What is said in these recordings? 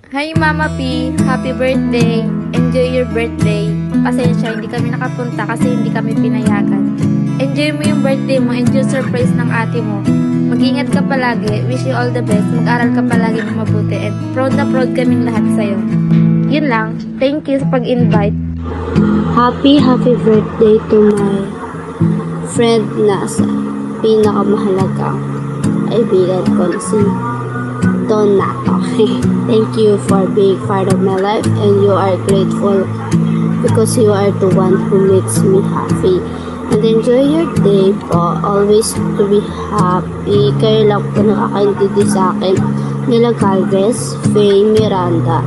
Hi Mama P, happy birthday. Enjoy your birthday. Pasensya, hindi kami nakapunta kasi hindi kami pinayagan. Enjoy mo yung birthday mo, enjoy surprise ng ate mo. Mag-ingat ka palagi, wish you all the best, mag-aral ka palagi ng mabuti, and proud na proud kaming lahat sa'yo. Yun lang, thank you sa pag-invite. Happy birthday to my friend na sa pinakamahalagang kaibigan ko na si Donato. Thank you for being part of my life, and you are grateful because you are the one who makes me happy. And enjoy your day po. Always to be happy. Kayo lang po nakakaintindi sa akin. Nila Galvez, Faye, Miranda.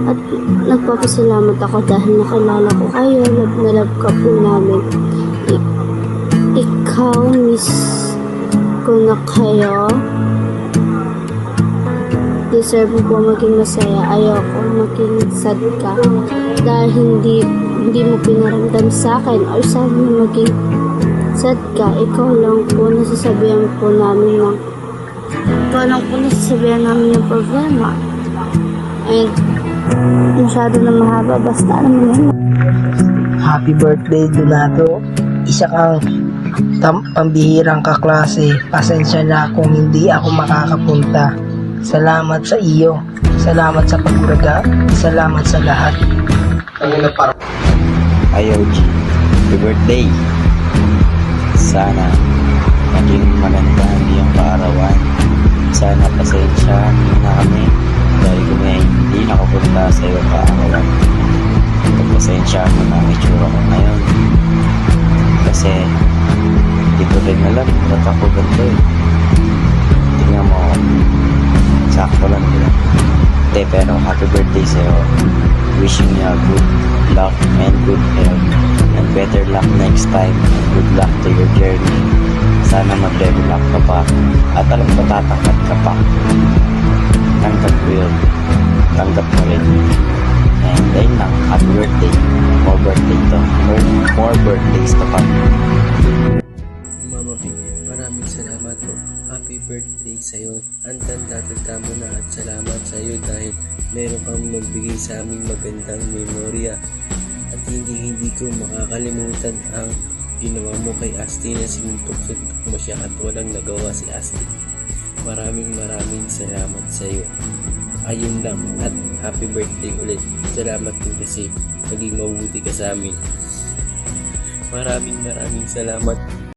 At nagpapasalamat ako dahil nakilala ko kayo. Love na love ka po namin. Ikaw, miss ko na kayo. Deserve mo po maging masaya. Ayoko maging sad ka. Dahil hindi mo pinaramdam sa akin or sa amin maging sad ka. Ikaw lang po nasasabihan po namin ng problema. And masyado na mahaba, basta naman yun. Happy birthday, Donato. Isa kang pambihirang kaklase. Pasensya na kung hindi ako makakapunta. Salamat sa iyo. Salamat sa paguraga. Salamat sa lahat. IOG, happy birthday. Sana maging maganda ang iyong kaarawan. Sana pasensya na kami dahil kami hindi nakapunta sa iyong kaarawan. Pagpasensya mo na ang itsura ko ngayon. Kasi hindi ko rin alam ba't ako ganito eh. Tingnan mo ako. Sakto lang nila. Pero happy birthday sa'yo. Wishing you a good luck and good health. And better luck next time. And good luck to your journey. Sana mag-level up ka pa. At alam ko tatangkat ka pa. Tanggap ko yun. Tanggap mo rin. And ayun lang. Happy birthday. More birthday to. More birthdays to come. Mama P, maraming salamat po. Happy birthday sa'yo. Ang tanda mo na at salamat sa'yo dahil meron kang magbigay sa aming magandang memorya. At hindi ko makakalimutan ang ginawa mo kay Asti na sinuntok-suntok mo siya at walang nagawa si Asti. Maraming salamat sa'yo. Ayun lang at happy birthday ulit. Salamat din kasi naging mabuti ka sa amin. Maraming salamat.